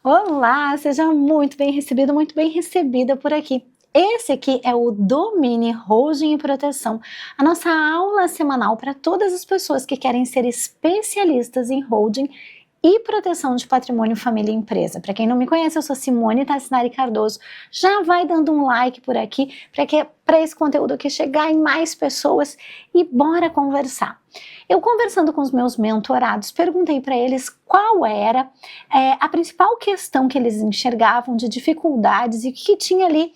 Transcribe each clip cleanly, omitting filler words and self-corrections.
Olá, seja muito bem recebido, muito bem recebida por aqui. Esse aqui é o Domine Holding e Proteção, a nossa aula semanal para todas as pessoas que querem ser especialistas em holding e proteção de patrimônio, família e empresa. Para quem não me conhece, eu sou Simone Tassinari Cardoso. Já vai dando um like por aqui para esse conteúdo aqui chegar em mais pessoas e bora conversar. Eu conversando com os meus mentorados, perguntei para eles qual era a principal questão que eles enxergavam de dificuldades e o que tinha ali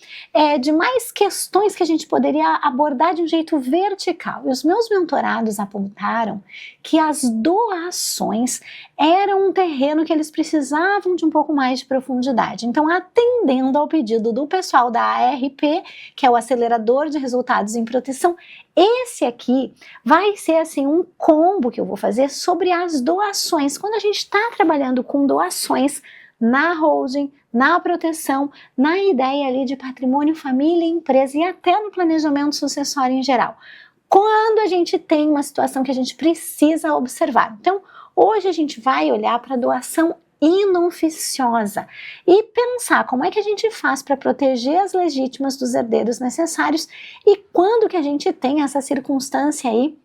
de mais questões que a gente poderia abordar de um jeito vertical. E os meus mentorados apontaram que as doações eram um terreno que eles precisavam de um pouco mais de profundidade. Então, atendendo ao pedido do pessoal da ARP, que é o Acelerador de Resultados em Proteção, esse aqui vai ser assim um combo que eu vou fazer sobre as doações. Quando a gente está trabalhando com doações na holding, na proteção, na ideia ali de patrimônio, família, empresa e até no planejamento sucessório em geral. Quando a gente tem uma situação que a gente precisa observar. Então, hoje a gente vai olhar para a doação inoficiosa e pensar como é que a gente faz para proteger as legítimas dos herdeiros necessários e quando que a gente tem essa circunstância aí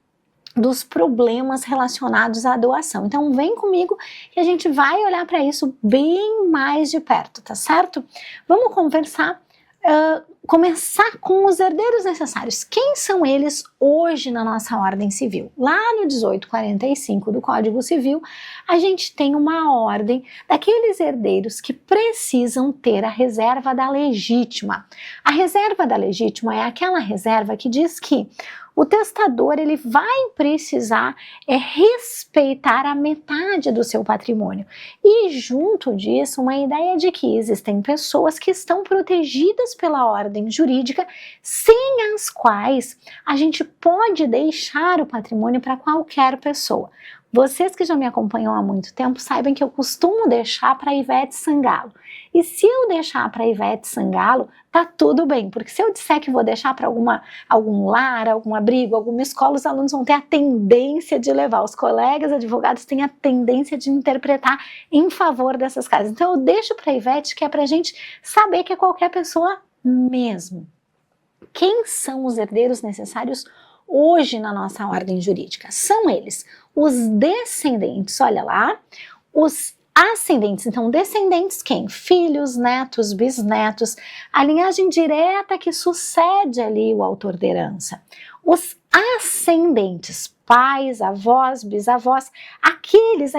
dos problemas relacionados à doação. Então vem comigo e a gente vai olhar para isso bem mais de perto, tá certo? Vamos conversar, começar com os herdeiros necessários. Quem são eles hoje na nossa ordem civil? Lá no 1845 do Código Civil, a gente tem uma ordem daqueles herdeiros que precisam ter a reserva da legítima. A reserva da legítima é aquela reserva que diz que o testador ele vai precisar respeitar a metade do seu patrimônio. E junto disso, uma ideia de que existem pessoas que estão protegidas pela ordem jurídica, sem as quais a gente pode deixar o patrimônio para qualquer pessoa. Vocês que já me acompanham há muito tempo sabem que eu costumo deixar para Ivete Sangalo. E se eu deixar para Ivete Sangalo, tá tudo bem, porque se eu disser que vou deixar para algum lar, algum abrigo, alguma escola, os alunos vão ter a tendência de levar. Os colegas advogados têm a tendência de interpretar em favor dessas casas. Então eu deixo para Ivete, que é para a gente saber que é qualquer pessoa mesmo. Quem são os herdeiros necessários hoje na nossa ordem jurídica? São eles os descendentes, olha lá, os ascendentes. Então, descendentes quem? Filhos, netos, bisnetos, a linhagem direta que sucede ali o autor da herança. Os ascendentes, pais, avós, bisavós, aqueles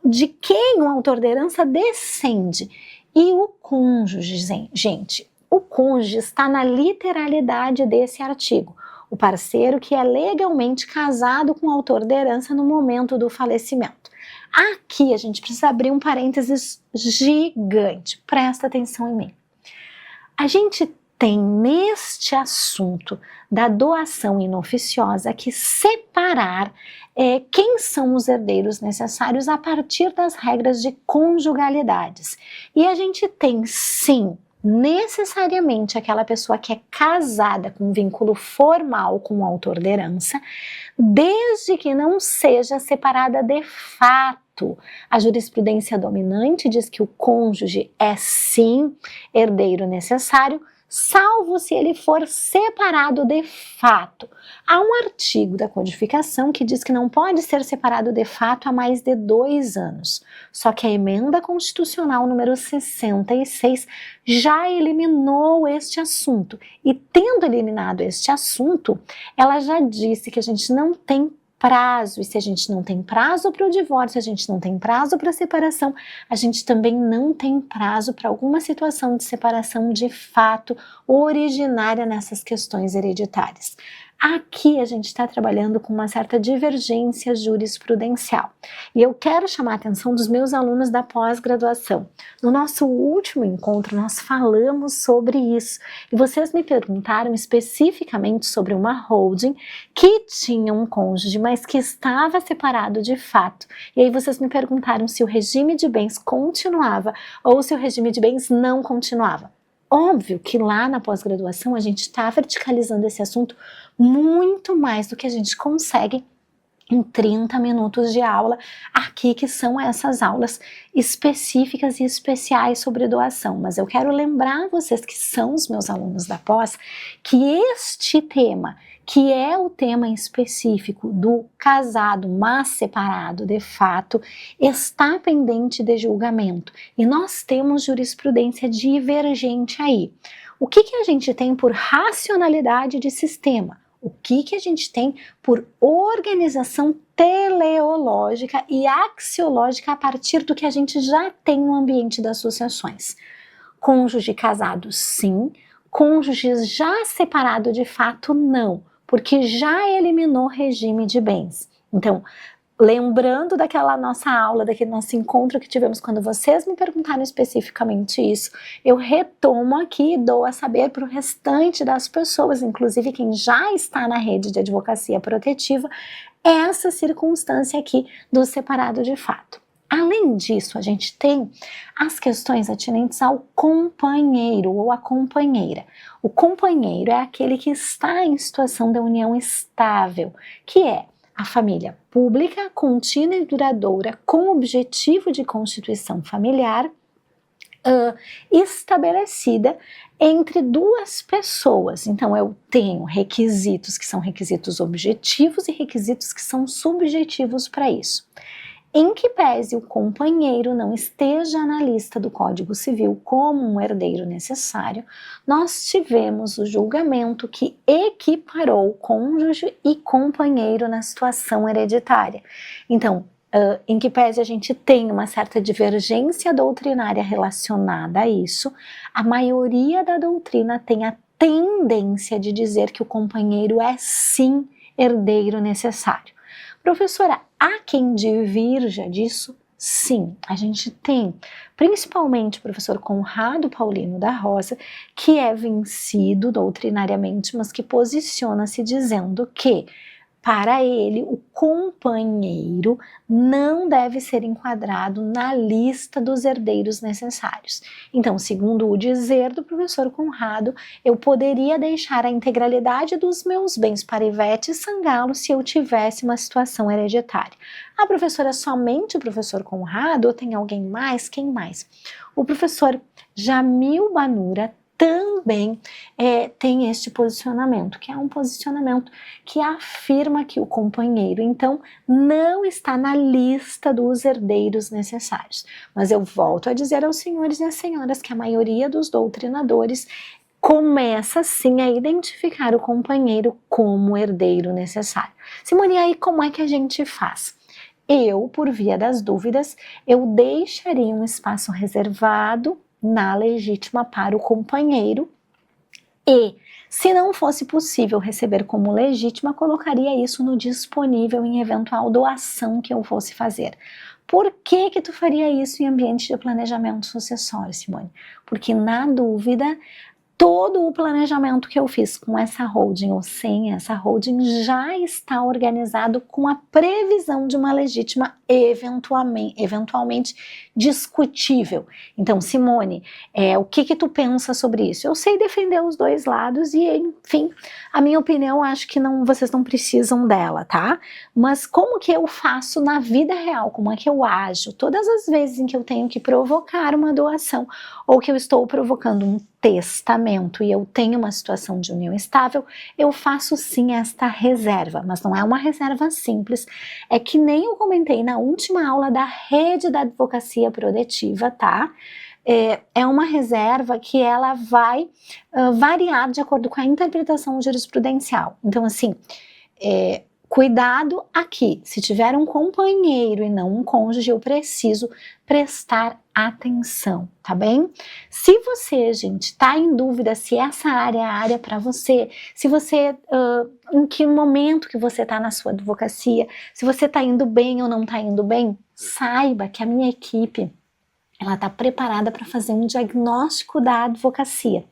de quem o autor da herança descende. E o cônjuge, gente, o cônjuge está na literalidade desse artigo. O parceiro que é legalmente casado com o autor da herança no momento do falecimento. Aqui a gente precisa abrir um parênteses gigante, presta atenção em mim. A gente tem neste assunto da doação inoficiosa que separar quem são os herdeiros necessários a partir das regras de conjugalidades. E a gente tem sim, necessariamente aquela pessoa que é casada com um vínculo formal com o autor da herança, desde que não seja separada de fato. A jurisprudência dominante diz que o cônjuge é sim herdeiro necessário, salvo se ele for separado de fato. Há um artigo da codificação que diz que não pode ser separado de fato há mais de 2 anos. Só que a emenda constitucional número 66 já eliminou este assunto. E tendo eliminado este assunto, ela já disse que a gente não tem prazo, e se a gente não tem prazo para o divórcio, a gente não tem prazo para a separação, a gente também não tem prazo para alguma situação de separação de fato originária nessas questões hereditárias. Aqui a gente está trabalhando com uma certa divergência jurisprudencial. E eu quero chamar a atenção dos meus alunos da pós-graduação. No nosso último encontro, nós falamos sobre isso. E vocês me perguntaram especificamente sobre uma holding que tinha um cônjuge, mas que estava separado de fato. E aí vocês me perguntaram se o regime de bens continuava ou se o regime de bens não continuava. Óbvio que lá na pós-graduação a gente está verticalizando esse assunto muito mais do que a gente consegue em 30 minutos de aula aqui, que são essas aulas específicas e especiais sobre doação. Mas eu quero lembrar vocês que são os meus alunos da pós, que este tema, que é o tema específico do casado, mas separado de fato, está pendente de julgamento. E nós temos jurisprudência divergente aí. O que a gente tem por racionalidade de sistema? O que a gente tem por organização teleológica e axiológica a partir do que a gente já tem no ambiente das sucessões? Cônjuge casado, sim. Cônjuge já separado, de fato, não, porque já eliminou regime de bens. Então, lembrando daquela nossa aula, daquele nosso encontro que tivemos, quando vocês me perguntaram especificamente isso, eu retomo aqui e dou a saber para o restante das pessoas, inclusive quem já está na rede de advocacia protetiva, essa circunstância aqui do separado de fato. Além disso, a gente tem as questões atinentes ao companheiro ou à companheira. O companheiro é aquele que está em situação de união estável, que é a família pública, contínua e duradoura, com objetivo de constituição familiar, estabelecida entre duas pessoas. Então, eu tenho requisitos que são requisitos objetivos e requisitos que são subjetivos para isso. Em que pese o companheiro não esteja na lista do Código Civil como um herdeiro necessário, nós tivemos o julgamento que equiparou cônjuge e companheiro na situação hereditária. Então, em que pese a gente tem uma certa divergência doutrinária relacionada a isso, a maioria da doutrina tem a tendência de dizer que o companheiro é sim herdeiro necessário. Professora, há quem divirja disso? Sim, a gente tem, principalmente o professor Conrado Paulino da Rosa, que é vencido doutrinariamente, mas que posiciona-se dizendo que, para ele, o companheiro não deve ser enquadrado na lista dos herdeiros necessários. Então, segundo o dizer do professor Conrado, eu poderia deixar a integralidade dos meus bens para Ivete Sangalo se eu tivesse uma situação hereditária. A professora, somente o professor Conrado, ou tem alguém mais? Quem mais? O professor Jamil Banura também tem este posicionamento, que é um posicionamento que afirma que o companheiro, então, não está na lista dos herdeiros necessários. Mas eu volto a dizer aos senhores e às senhoras que a maioria dos doutrinadores começa sim a identificar o companheiro como herdeiro necessário. Simone, aí como é que a gente faz? Eu, por via das dúvidas, eu deixaria um espaço reservado na legítima para o companheiro e, se não fosse possível receber como legítima, colocaria isso no disponível em eventual doação que eu fosse fazer. Por que tu faria isso em ambiente de planejamento sucessório, Simone? Porque, na dúvida, todo o planejamento que eu fiz com essa holding ou sem essa holding já está organizado com a previsão de uma legítima eventualmente discutível. Então, Simone, o que tu pensa sobre isso? Eu sei defender os dois lados e, enfim, a minha opinião, acho que vocês não precisam dela, tá? Mas como que eu faço na vida real? Como é que eu ajo? Todas as vezes em que eu tenho que provocar uma doação ou que eu estou provocando um testamento e eu tenho uma situação de união estável, eu faço sim esta reserva, mas não é uma reserva simples, é que nem eu comentei na última aula da rede da advocacia protetiva, tá? É uma reserva que ela vai variar de acordo com a interpretação jurisprudencial. Então, assim, cuidado aqui, se tiver um companheiro e não um cônjuge, eu preciso prestar atenção, tá bem? Se você, gente, tá em dúvida se essa área é a área para você, se você, em que momento que você tá na sua advocacia, se você tá indo bem ou não tá indo bem, saiba que a minha equipe, ela está preparada para fazer um diagnóstico da advocacia.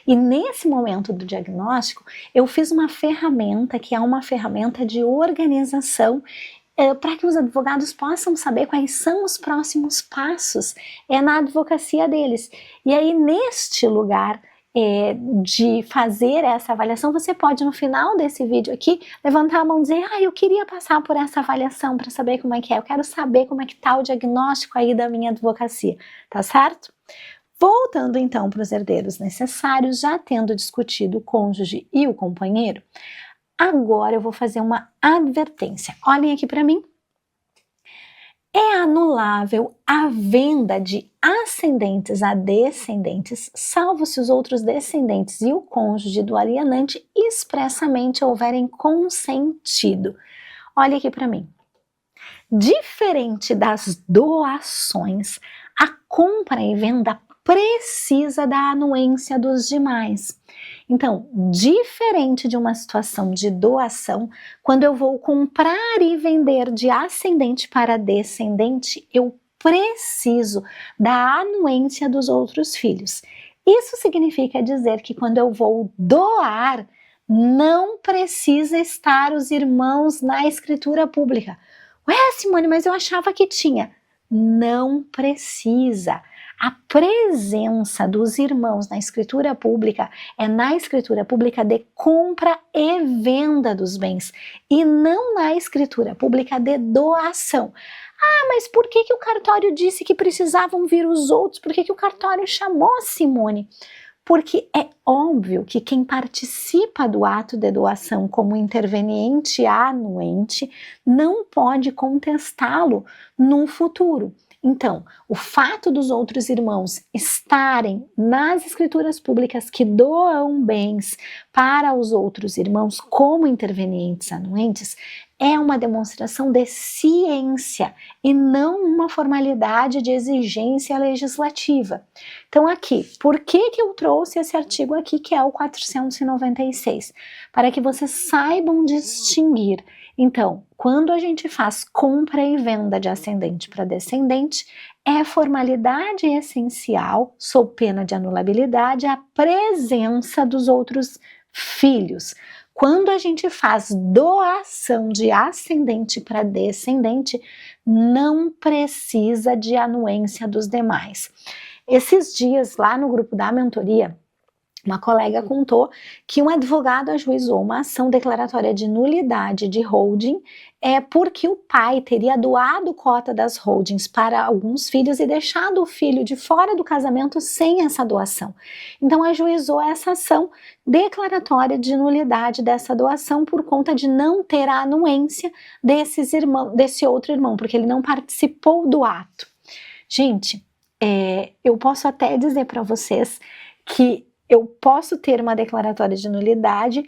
E nesse momento do diagnóstico, eu fiz uma ferramenta que é uma ferramenta de organização para que os advogados possam saber quais são os próximos passos na advocacia deles. E aí, neste lugar, de fazer essa avaliação, você pode no final desse vídeo aqui levantar a mão e dizer: eu queria passar por essa avaliação para saber como é que é, eu quero saber como é que tá o diagnóstico aí da minha advocacia, tá certo? Voltando então para os herdeiros necessários, já tendo discutido o cônjuge e o companheiro, agora eu vou fazer uma advertência. Olhem aqui para mim. É anulável a venda de ascendentes a descendentes, salvo se os outros descendentes e o cônjuge do alienante expressamente houverem consentido. Olha aqui para mim. Diferente das doações, a compra e venda precisa da anuência dos demais. Então, diferente de uma situação de doação, quando eu vou comprar e vender de ascendente para descendente, eu preciso da anuência dos outros filhos. Isso significa dizer que quando eu vou doar, não precisa estar os irmãos na escritura pública. Ué, Simone, mas eu achava que tinha. Não precisa. A presença dos irmãos na escritura pública é na escritura pública de compra e venda dos bens e não na escritura pública de doação. Mas por que o cartório disse que precisavam vir os outros? Por que o cartório chamou a Simone? Porque é óbvio que quem participa do ato de doação como interveniente anuente não pode contestá-lo no futuro. Então, o fato dos outros irmãos estarem nas escrituras públicas que doam bens para os outros irmãos como intervenientes anuentes é uma demonstração de ciência e não uma formalidade de exigência legislativa. Então aqui, por que eu trouxe esse artigo aqui, que é o 496? Para que vocês saibam distinguir. Então, quando a gente faz compra e venda de ascendente para descendente, é formalidade essencial, sob pena de anulabilidade, a presença dos outros filhos. Quando a gente faz doação de ascendente para descendente, não precisa de anuência dos demais. Esses dias, lá no grupo da mentoria, uma colega contou que um advogado ajuizou uma ação declaratória de nulidade de holding porque o pai teria doado cota das holdings para alguns filhos e deixado o filho de fora do casamento sem essa doação. Então ajuizou essa ação declaratória de nulidade dessa doação por conta de não ter a anuência desse outro irmão, porque ele não participou do ato. Gente, eu posso até dizer para vocês que eu posso ter uma declaratória de nulidade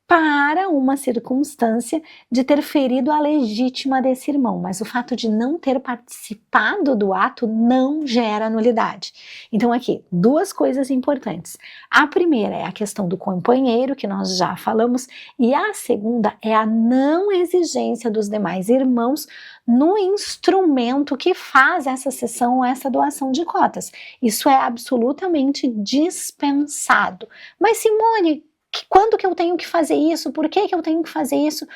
para uma circunstância de ter ferido a legítima desse irmão, mas o fato de não ter participado do ato não gera nulidade. Então aqui, duas coisas importantes. A primeira é a questão do companheiro, que nós já falamos, e a segunda é a não exigência dos demais irmãos no instrumento que faz essa cessão ou essa doação de cotas. Isso é absolutamente dispensado. Mas Simone, quando que eu tenho que fazer isso? Por que eu tenho que fazer isso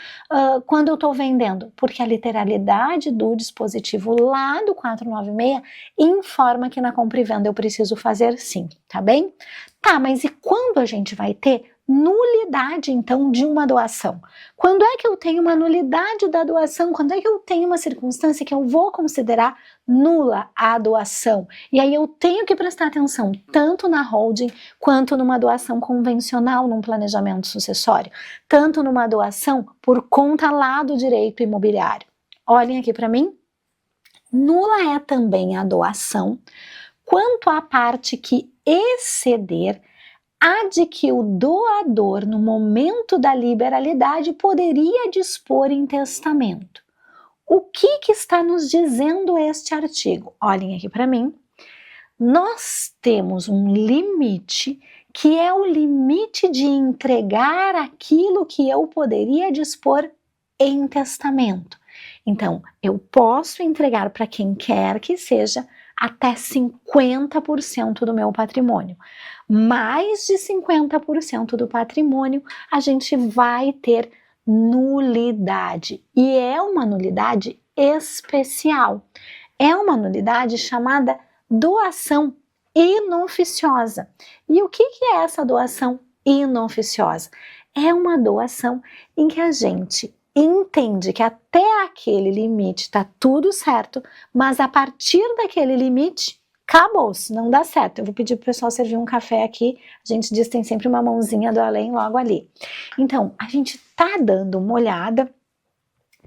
quando eu estou vendendo? Porque a literalidade do dispositivo lá do 496 informa que na compra e venda eu preciso fazer sim, tá bem? Tá, mas e quando a gente vai ter nulidade, então, de uma doação? Quando é que eu tenho uma nulidade da doação? Quando é que eu tenho uma circunstância que eu vou considerar nula a doação? E aí eu tenho que prestar atenção tanto na holding quanto numa doação convencional num planejamento sucessório, tanto numa doação por conta lá do direito imobiliário. Olhem aqui para mim. Nula é também a doação quanto à parte que exceder a de que o doador, no momento da liberalidade, poderia dispor em testamento. O que está nos dizendo este artigo? Olhem aqui para mim. Nós temos um limite que é o limite de entregar aquilo que eu poderia dispor em testamento. Então, eu posso entregar para quem quer que seja até 50% do meu patrimônio. Mais de 50% do patrimônio, a gente vai ter nulidade. E é uma nulidade especial. É uma nulidade chamada doação inoficiosa. E o que é essa doação inoficiosa? É uma doação em que a gente entende que até aquele limite está tudo certo, mas a partir daquele limite, acabou-se, não dá certo. Eu vou pedir para o pessoal servir um café aqui, a gente diz que tem sempre uma mãozinha do além logo ali. Então, a gente está dando uma olhada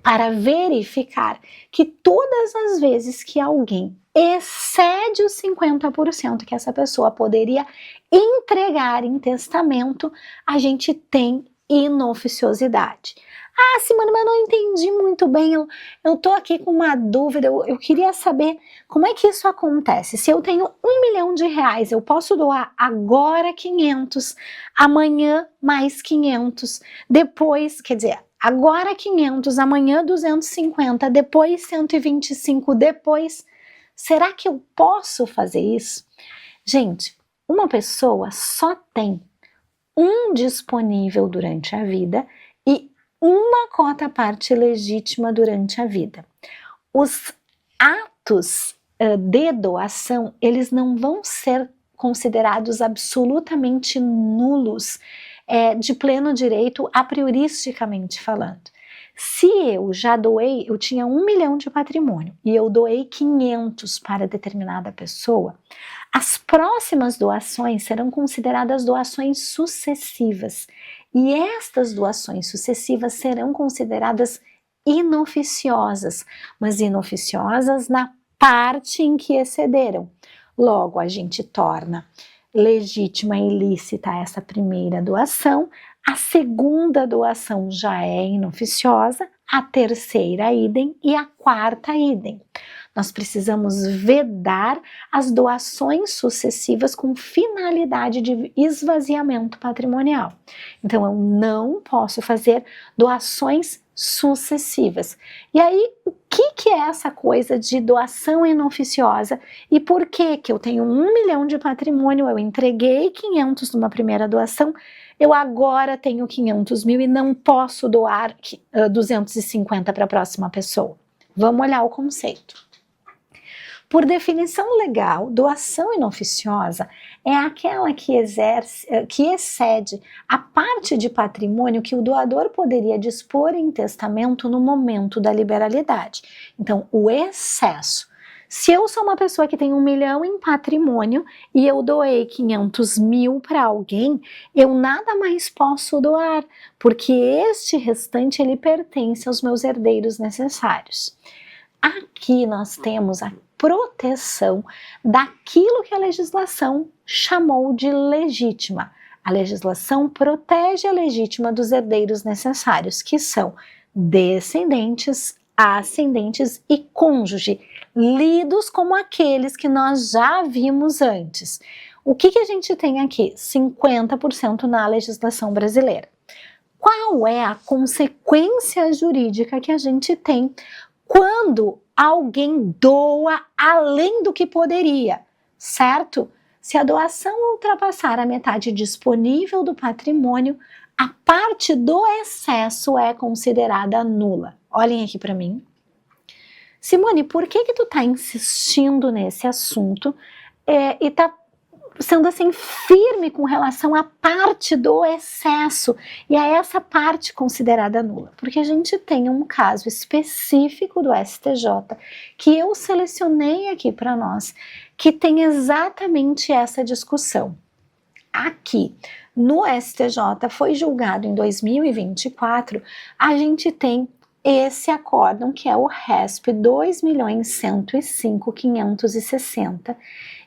para verificar que todas as vezes que alguém excede os 50% que essa pessoa poderia entregar em testamento, a gente tem inoficiosidade. Ah, Simone, mas eu não entendi muito bem, eu tô aqui com uma dúvida, eu queria saber como é que isso acontece. Se eu tenho R$1 milhão, eu posso doar agora 500, amanhã mais 500, depois, quer dizer, agora 500, amanhã 250, depois 125, depois... Será que eu posso fazer isso? Gente, uma pessoa só tem um disponível durante a vida e uma cota parte legítima durante a vida. Os atos de doação, eles não vão ser considerados absolutamente nulos, de pleno direito, a prioristicamente falando. Se eu já doei, eu tinha 1 milhão de patrimônio e eu doei 500 para determinada pessoa, as próximas doações serão consideradas doações sucessivas e estas doações sucessivas serão consideradas inoficiosas, mas inoficiosas na parte em que excederam. Logo, a gente torna legítima e ilícita essa primeira doação, a segunda doação já é inoficiosa, a terceira idem e a quarta idem. Nós precisamos vedar as doações sucessivas com finalidade de esvaziamento patrimonial. Então, eu não posso fazer doações sucessivas. E aí, o que é essa coisa de doação inoficiosa e por que eu tenho 1 milhão de patrimônio, eu entreguei 500 numa primeira doação, eu agora tenho 500 mil e não posso doar 250 para a próxima pessoa? Vamos olhar o conceito. Por definição legal, doação inoficiosa é aquela que excede a parte de patrimônio que o doador poderia dispor em testamento no momento da liberalidade. Então, o excesso. Se eu sou uma pessoa que tem 1 milhão em patrimônio e eu doei 500 mil para alguém, eu nada mais posso doar, porque este restante ele pertence aos meus herdeiros necessários. Aqui nós temos a proteção daquilo que a legislação chamou de legítima. A legislação protege a legítima dos herdeiros necessários, que são descendentes, ascendentes e cônjuge, lidos como aqueles que nós já vimos antes. O que a gente tem aqui? 50% na legislação brasileira. Qual é a consequência jurídica que a gente tem quando alguém doa além do que poderia, certo? Se a doação ultrapassar a metade disponível do patrimônio, a parte do excesso é considerada nula. Olhem aqui para mim. Simone, por que tu tá insistindo nesse assunto e tá sendo assim firme com relação à parte do excesso e a essa parte considerada nula? Porque a gente tem um caso específico do STJ que eu selecionei aqui para nós, que tem exatamente essa discussão. Aqui no STJ foi julgado em 2024, a gente tem esse acórdão que é o RESP 2.105.560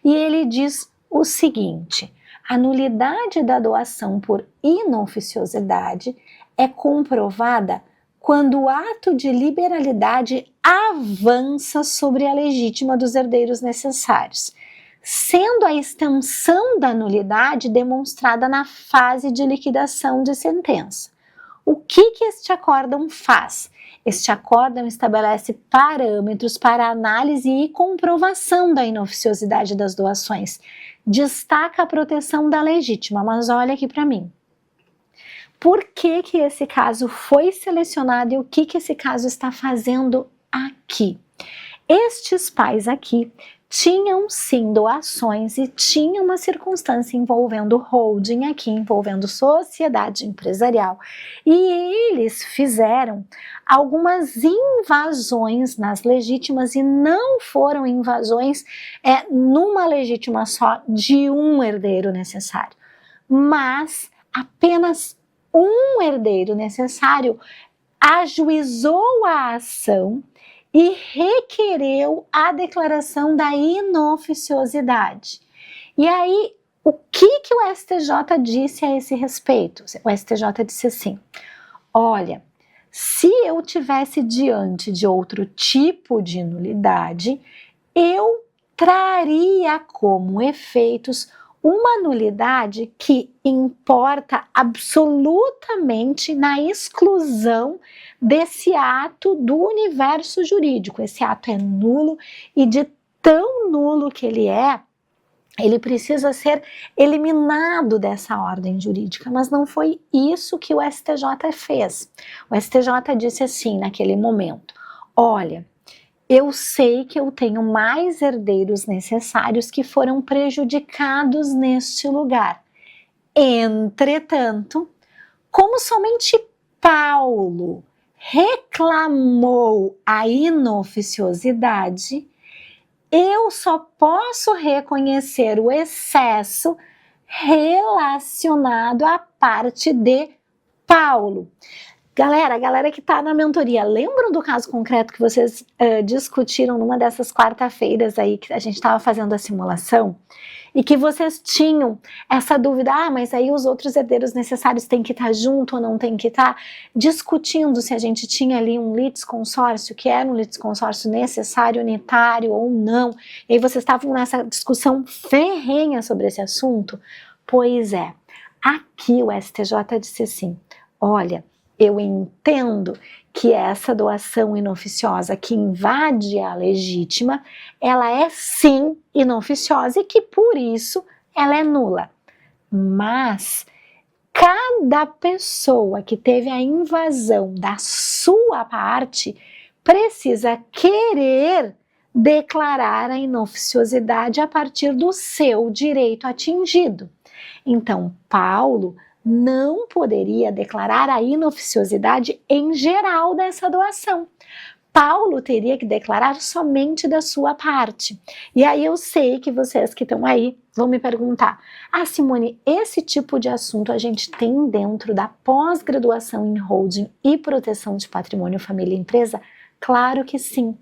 e ele diz o seguinte: a nulidade da doação por inoficiosidade é comprovada quando o ato de liberalidade avança sobre a legítima dos herdeiros necessários, sendo a extensão da nulidade demonstrada na fase de liquidação de sentença. O que este acórdão faz? Este acórdão estabelece parâmetros para análise e comprovação da inoficiosidade das doações. Destaca a proteção da legítima, mas olha aqui para mim. Por que esse caso foi selecionado e o que esse caso está fazendo aqui? Estes pais aqui tinham sim doações e tinha uma circunstância envolvendo holding aqui, envolvendo sociedade empresarial, e eles fizeram algumas invasões nas legítimas, e não foram invasões numa legítima só de um herdeiro necessário, mas apenas um herdeiro necessário ajuizou a ação e requereu a declaração da inoficiosidade. E aí, o que o STJ disse a esse respeito? O STJ disse assim: olha, se eu tivesse diante de outro tipo de nulidade, eu traria como efeitos uma nulidade que importa absolutamente na exclusão desse ato do universo jurídico. Esse ato é nulo, e de tão nulo que ele precisa ser eliminado dessa ordem jurídica, mas não foi isso que o STJ fez. O STJ disse assim naquele momento: olha, eu sei que eu tenho mais herdeiros necessários que foram prejudicados neste lugar. Entretanto, como somente Paulo reclamou a inoficiosidade, eu só posso reconhecer o excesso relacionado à parte de Paulo. Galera, a galera que está na mentoria, lembram do caso concreto que vocês discutiram numa dessas quarta-feiras aí que a gente estava fazendo a simulação? E que vocês tinham essa dúvida, mas aí os outros herdeiros necessários têm que estar junto ou não têm que estar? Discutindo se a gente tinha ali um litisconsórcio, que era um litisconsórcio necessário, unitário ou não. E aí vocês estavam nessa discussão ferrenha sobre esse assunto? Pois é, aqui o STJ disse assim: olha, eu entendo que essa doação inoficiosa que invade a legítima, ela é sim inoficiosa e que por isso ela é nula. Mas cada pessoa que teve a invasão da sua parte precisa querer declarar a inoficiosidade a partir do seu direito atingido. Então, Paulo não poderia declarar a inoficiosidade em geral dessa doação. Paulo teria que declarar somente da sua parte. E aí eu sei que vocês que estão aí vão me perguntar: Simone, esse tipo de assunto a gente tem dentro da pós-graduação em holding e proteção de patrimônio, família e empresa? Claro que sim.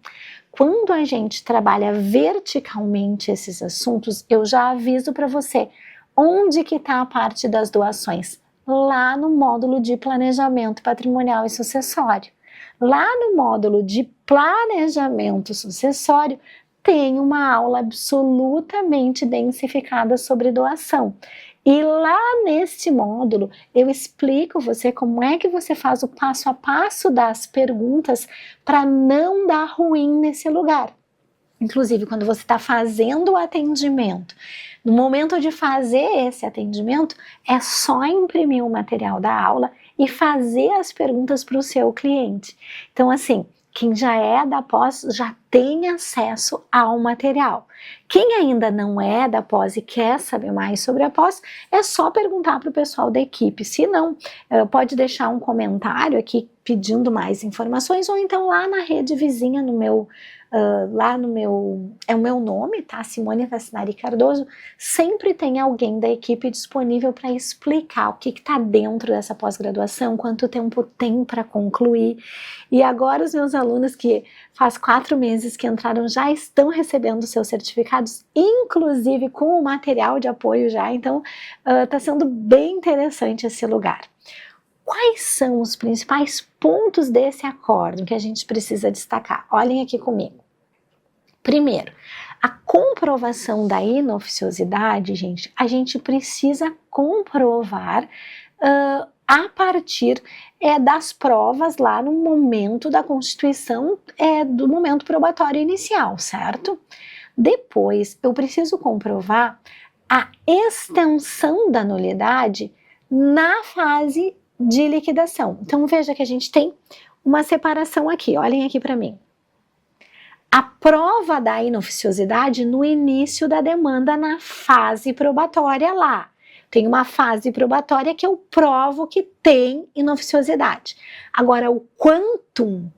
Quando a gente trabalha verticalmente esses assuntos, eu já aviso para você onde que está a parte das doações. Lá no módulo de planejamento patrimonial e sucessório. Lá no módulo de planejamento sucessório tem uma aula absolutamente densificada sobre doação. E lá neste módulo eu explico você como é que você faz o passo a passo das perguntas para não dar ruim nesse lugar. Inclusive, quando você está fazendo o atendimento, no momento de fazer esse atendimento, é só imprimir o material da aula e fazer as perguntas para o seu cliente. Então, assim, quem já é da pós já tem acesso ao material. Quem ainda não é da pós e quer saber mais sobre a pós, é só perguntar para o pessoal da equipe. Se não, pode deixar um comentário aqui pedindo mais informações, ou então lá na rede vizinha, no meu é o meu nome, tá? Simone Tassinari Cardoso. Sempre tem alguém da equipe disponível para explicar o que está dentro dessa pós-graduação, quanto tempo tem para concluir. E agora os meus alunos, que faz 4 meses que entraram, já estão recebendo seus certificados, inclusive com o material de apoio já. Então está sendo bem interessante esse lugar. Quais são os principais pontos desse acórdão que a gente precisa destacar? Olhem aqui comigo. Primeiro, a comprovação da inoficiosidade, gente, a gente precisa comprovar a partir das provas lá no momento da constituição do momento probatório inicial, certo? Depois, eu preciso comprovar a extensão da nulidade na fase de liquidação. Então, veja que a gente tem uma separação aqui, olhem aqui para mim. a prova da inoficiosidade no início da demanda na fase probatória lá. Tem uma fase probatória que eu provo que tem inoficiosidade. Agora, o quantum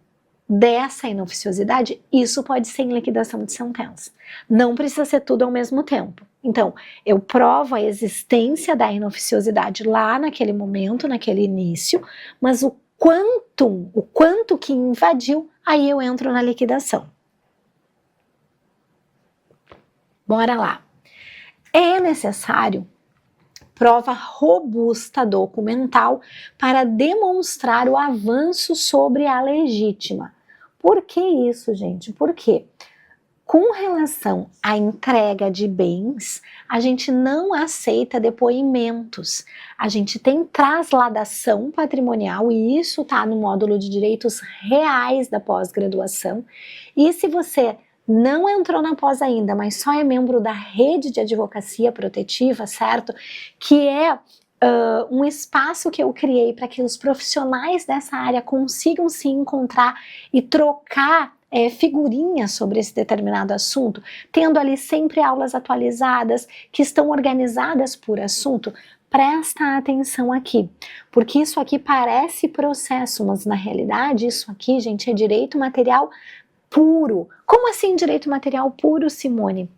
dessa inoficiosidade, isso pode ser em liquidação de sentença. Não precisa ser tudo ao mesmo tempo. Então, eu provo a existência da inoficiosidade lá naquele momento, naquele início, mas o quanto que invadiu, aí eu entro na liquidação. Bora lá. É necessário prova robusta documental para demonstrar o avanço sobre a legítima. Por que isso, gente? Porque com relação à entrega de bens, a gente não aceita depoimentos. A gente tem trasladação patrimonial e isso está no módulo de direitos reais da pós-graduação. E se você não entrou na pós ainda, mas só é membro da rede de advocacia protetiva, certo? Que é um espaço que eu criei para que os profissionais dessa área consigam se encontrar e trocar figurinhas sobre esse determinado assunto, tendo ali sempre aulas atualizadas, que estão organizadas por assunto. Presta atenção aqui, porque isso aqui parece processo, mas na realidade isso aqui, gente, é direito material puro. Como assim direito material puro, Simone?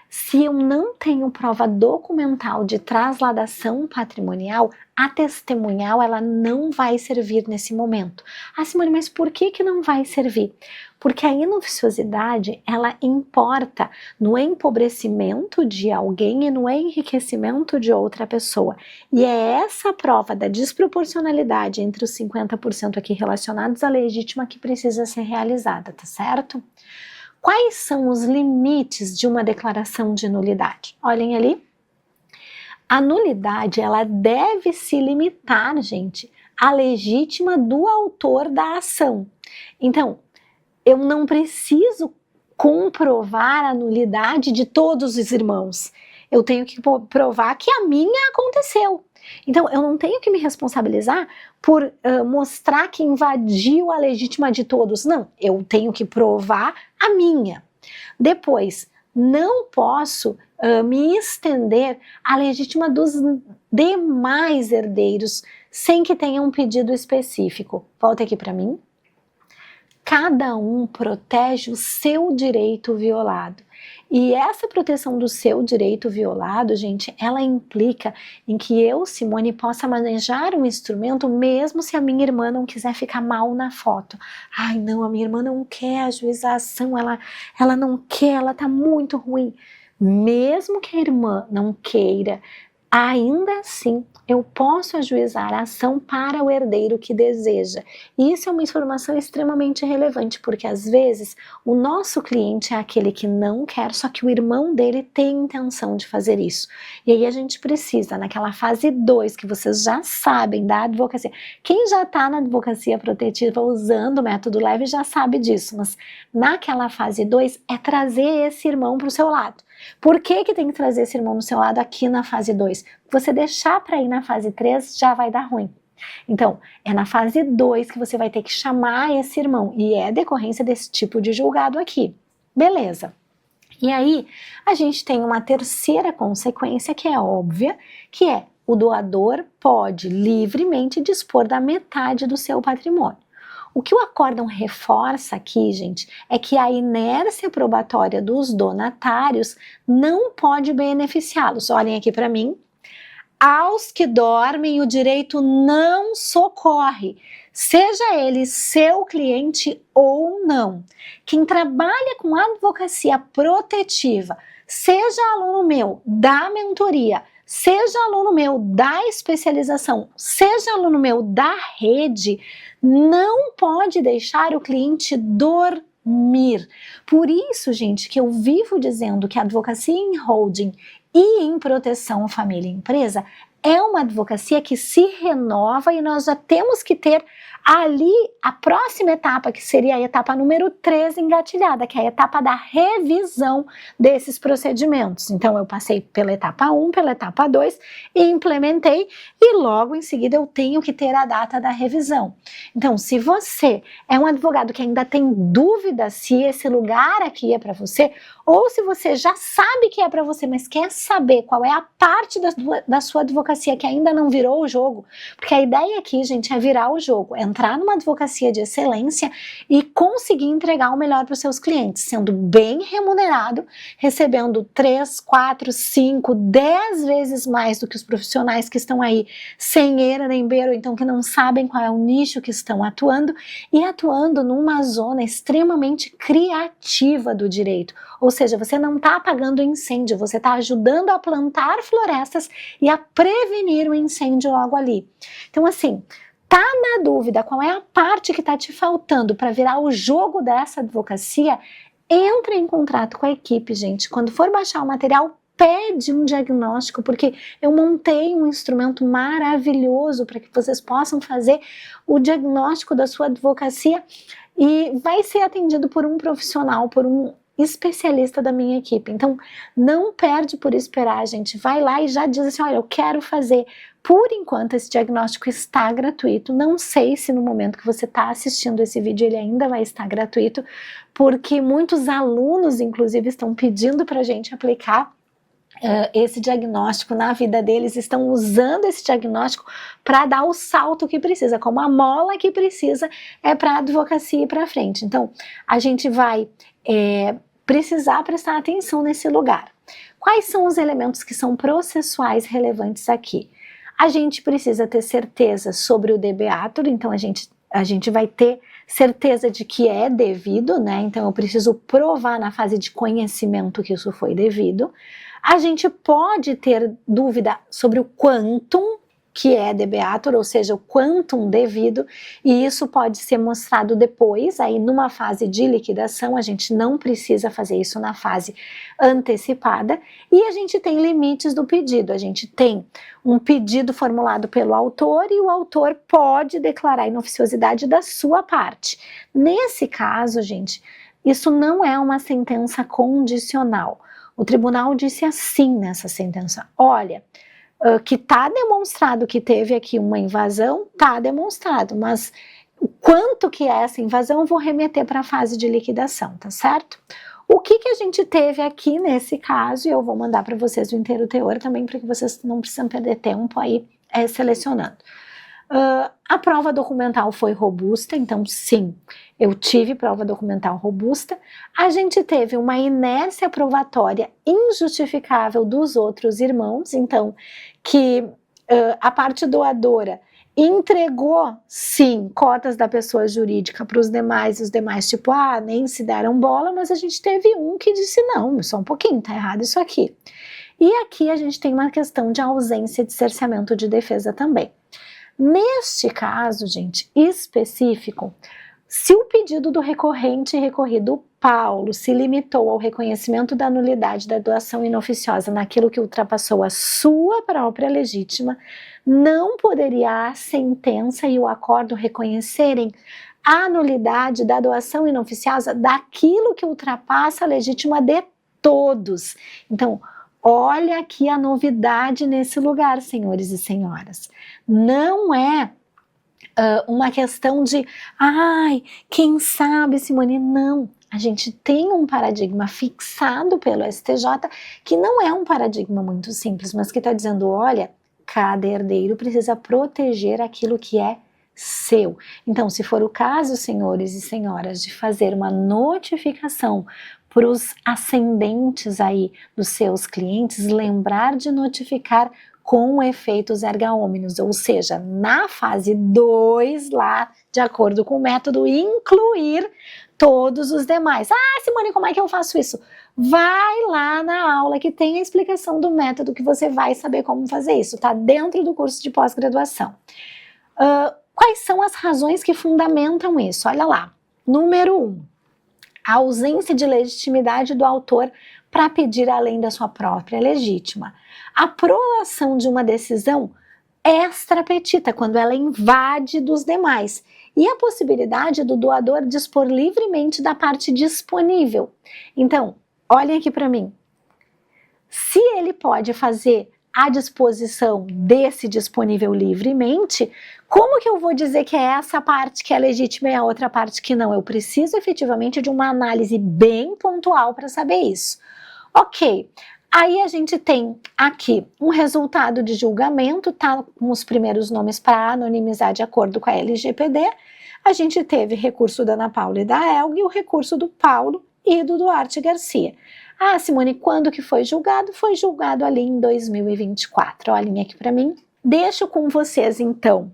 Se eu não tenho prova documental de trasladação patrimonial, a testemunhal ela não vai servir nesse momento. Ah, Simone, mas por que não vai servir? Porque a inoficiosidade, ela importa no empobrecimento de alguém e no enriquecimento de outra pessoa. E é essa prova da desproporcionalidade entre os 50% aqui relacionados à legítima que precisa ser realizada, tá certo? Quais são os limites de uma declaração de nulidade? Olhem ali. A nulidade, ela deve se limitar, gente, à legítima do autor da ação. Então, eu não preciso comprovar a nulidade de todos os irmãos. Eu tenho que provar que a minha aconteceu. Então, eu não tenho que me responsabilizar por mostrar que invadiu a legítima de todos. Não, eu tenho que provar a minha. Depois, não posso me estender à legítima dos demais herdeiros sem que tenha um pedido específico. Volta aqui para mim. Cada um protege o seu direito violado. E essa proteção do seu direito violado, gente, ela implica em que eu, Simone, possa manejar um instrumento mesmo se a minha irmã não quiser ficar mal na foto. Ai, não, a minha irmã não quer ajuizar a ação, ela não quer, ela tá muito ruim. Mesmo que a irmã não queira, ainda assim, eu posso ajuizar a ação para o herdeiro que deseja. E isso é uma informação extremamente relevante, porque às vezes o nosso cliente é aquele que não quer, só que o irmão dele tem intenção de fazer isso. E aí a gente precisa, naquela fase 2, que vocês já sabem da advocacia. Quem já está na advocacia protetiva usando o método leve já sabe disso, mas naquela fase 2 é trazer esse irmão para o seu lado. Por que tem que trazer esse irmão no seu lado aqui na fase 2? Você deixar para ir na fase 3 já vai dar ruim. Então, é na fase 2 que você vai ter que chamar esse irmão, e é decorrência desse tipo de julgado aqui. Beleza. E aí, a gente tem uma terceira consequência que é óbvia, que é o doador pode livremente dispor da metade do seu patrimônio. O que o acórdão reforça aqui, gente, é que a inércia probatória dos donatários não pode beneficiá-los. Olhem aqui para mim. Aos que dormem, o direito não socorre, seja ele seu cliente ou não. Quem trabalha com advocacia protetiva, seja aluno meu da mentoria, seja aluno meu da especialização, seja aluno meu da rede, não pode deixar o cliente dormir. Por isso, gente, que eu vivo dizendo que a advocacia em holding e em proteção família e empresa é uma advocacia que se renova e nós já temos que ter ali a próxima etapa, que seria a etapa número 3 engatilhada, que é a etapa da revisão desses procedimentos. Então, eu passei pela etapa 1, pela etapa 2 e implementei, e logo em seguida eu tenho que ter a data da revisão. Então, se você é um advogado que ainda tem dúvida se esse lugar aqui é para você, ou se você já sabe que é para você, mas quer saber qual é a parte da sua advocacia que ainda não virou o jogo, porque a ideia aqui, gente, é virar o jogo, entrar numa advocacia de excelência e conseguir entregar o melhor para os seus clientes, sendo bem remunerado, recebendo 3, 4, 5, 10 vezes mais do que os profissionais que estão aí sem eira nem beira, então que não sabem qual é o nicho que estão atuando, e atuando numa zona extremamente criativa do direito. Ou seja, você não está apagando incêndio, você está ajudando a plantar florestas e a prevenir o incêndio logo ali. Então, assim, tá na dúvida qual é a parte que está te faltando para virar o jogo dessa advocacia? Entre em contato com a equipe, gente. Quando for baixar o material, pede um diagnóstico, porque eu montei um instrumento maravilhoso para que vocês possam fazer o diagnóstico da sua advocacia e vai ser atendido por um profissional, por um especialista da minha equipe. Então, não perde por esperar, gente. Vai lá e já diz assim, olha, eu quero fazer. Por enquanto, esse diagnóstico está gratuito. Não sei se no momento que você está assistindo esse vídeo ele ainda vai estar gratuito, porque muitos alunos, inclusive, estão pedindo para a gente aplicar esse diagnóstico na vida deles, estão usando esse diagnóstico para dar o salto que precisa, como a mola que precisa é para a advocacia ir para frente. Então, a gente vai precisar prestar atenção nesse lugar. Quais são os elementos que são processuais relevantes aqui? A gente precisa ter certeza sobre o debeatur, então a gente vai ter certeza de que é devido, né? Então eu preciso provar na fase de conhecimento que isso foi devido. A gente pode ter dúvida sobre o quantum, que é debeatur, ou seja, o quantum devido, e isso pode ser mostrado depois, aí numa fase de liquidação, a gente não precisa fazer isso na fase antecipada, e a gente tem limites do pedido, a gente tem um pedido formulado pelo autor e o autor pode declarar a inoficiosidade da sua parte. Nesse caso, gente, isso não é uma sentença condicional. O tribunal disse assim nessa sentença, olha, que está demonstrado que teve aqui uma invasão, está demonstrado, mas o quanto que é essa invasão eu vou remeter para a fase de liquidação, tá certo? O que a gente teve aqui nesse caso, e eu vou mandar para vocês o inteiro teor também, para que vocês não precisam perder tempo aí selecionando. A prova documental foi robusta, então sim, eu tive prova documental robusta. A gente teve uma inércia provatória injustificável dos outros irmãos, então que a parte doadora entregou, sim, cotas da pessoa jurídica para os demais, e os demais tipo, nem se deram bola, mas a gente teve um que disse, não, só um pouquinho, tá errado isso aqui. E aqui a gente tem uma questão de ausência de cerceamento de defesa também. Neste caso, gente, específico, se o pedido do recorrente e recorrido Paulo se limitou ao reconhecimento da nulidade da doação inoficiosa naquilo que ultrapassou a sua própria legítima, não poderia a sentença e o acordo reconhecerem a nulidade da doação inoficiosa daquilo que ultrapassa a legítima de todos. Então, olha aqui a novidade nesse lugar, senhores e senhoras. Não é uma questão de, quem sabe, Simone, não. A gente tem um paradigma fixado pelo STJ que não é um paradigma muito simples, mas que está dizendo, olha, cada herdeiro precisa proteger aquilo que é seu. Então, se for o caso, senhores e senhoras, de fazer uma notificação para os ascendentes aí dos seus clientes, lembrar de notificar com efeitos erga omnes, ou seja, na fase 2 lá, de acordo com o método, incluir todos os demais. Simone, como é que eu faço isso? Vai lá na aula que tem a explicação do método que você vai saber como fazer isso, tá dentro do curso de pós-graduação. Quais são as razões que fundamentam isso? Olha lá, número 1, a ausência de legitimidade do autor para pedir além da sua própria legítima. A prolação de uma decisão extrapetita, quando ela invade dos demais, e a possibilidade do doador dispor livremente da parte disponível. Então, olhem aqui para mim. Se ele pode fazer a disposição desse disponível livremente, como que eu vou dizer que é essa parte que é legítima e a outra parte que não? Eu preciso efetivamente de uma análise bem pontual para saber isso. Ok, aí a gente tem aqui um resultado de julgamento, tá com os primeiros nomes para anonimizar de acordo com a LGPD. A gente teve recurso da Ana Paula e da Elga e o recurso do Paulo e do Duarte Garcia. Ah, Simone, quando que foi julgado? Foi julgado ali em 2024. Olhem aqui para mim. Deixo com vocês, então,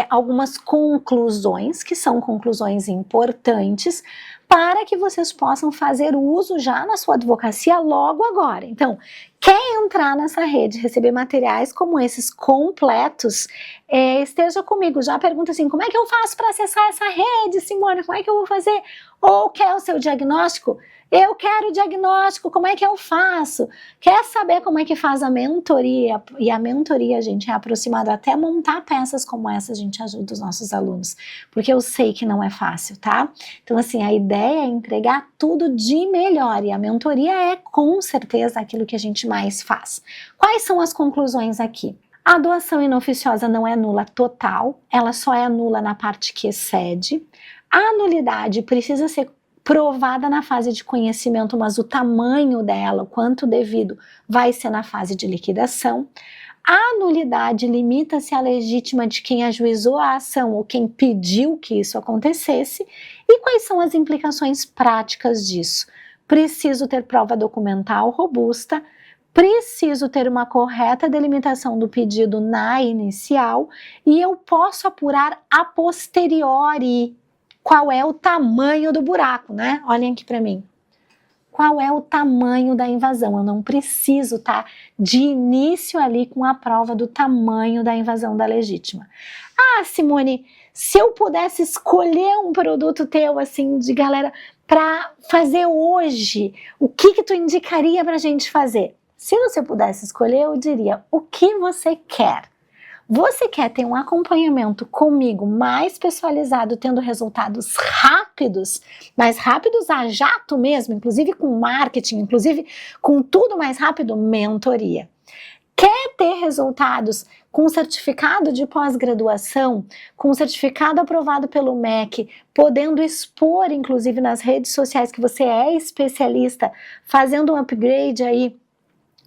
algumas conclusões, que são conclusões importantes, para que vocês possam fazer uso já na sua advocacia logo agora. Então, quer entrar nessa rede, receber materiais como esses completos, esteja comigo, já pergunta assim, como é que eu faço para acessar essa rede, Simone, como é que eu vou fazer? Ou quer o seu diagnóstico? Eu quero o diagnóstico, como é que eu faço? Quer saber como é que faz a mentoria? E a mentoria, gente, é aproximada até montar peças como essa, a gente ajuda os nossos alunos, porque eu sei que não é fácil, tá? Então, assim, a ideia é entregar tudo de melhor, e a mentoria é, com certeza, aquilo que a gente mais faz. Quais são as conclusões aqui? A doação inoficiosa não é nula total, ela só é nula na parte que excede. A nulidade precisa ser provada na fase de conhecimento, mas o tamanho dela, o quanto devido, vai ser na fase de liquidação. A nulidade limita-se à legítima de quem ajuizou a ação ou quem pediu que isso acontecesse. E quais são as implicações práticas disso? Preciso ter prova documental robusta, preciso ter uma correta delimitação do pedido na inicial e eu posso apurar a posteriori qual é o tamanho do buraco, né? Olhem aqui para mim. Qual é o tamanho da invasão? Eu não preciso estar de início ali com a prova do tamanho da invasão da legítima. Ah, Simone, se eu pudesse escolher um produto teu, assim, de galera, para fazer hoje, o que tu indicaria para a gente fazer? Se você pudesse escolher, eu diria, o que você quer? Você quer ter um acompanhamento comigo mais pessoalizado, tendo resultados rápidos, mais rápidos a jato mesmo, inclusive com marketing, inclusive com tudo mais rápido? Mentoria. Quer ter resultados com certificado de pós-graduação, com certificado aprovado pelo MEC, podendo expor, inclusive nas redes sociais, que você é especialista, fazendo um upgrade aí,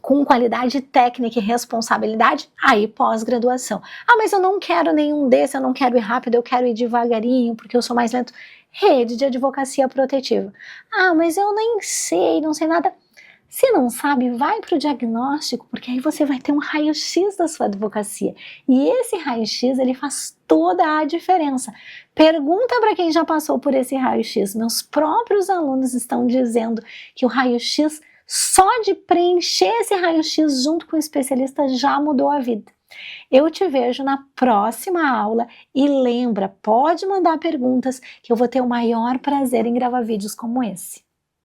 com qualidade técnica e responsabilidade, aí pós-graduação. Ah, mas eu não quero nenhum desses, eu não quero ir rápido, eu quero ir devagarinho, porque eu sou mais lento. Rede de advocacia protetiva. Ah, mas eu nem sei, não sei nada. Se não sabe, vai para o diagnóstico, porque aí você vai ter um raio-x da sua advocacia. E esse raio-x, ele faz toda a diferença. Pergunta para quem já passou por esse raio-x. Meus próprios alunos estão dizendo que o raio-x, só de preencher esse raio-x junto com o especialista, já mudou a vida. Eu te vejo na próxima aula e lembra, pode mandar perguntas que eu vou ter o maior prazer em gravar vídeos como esse.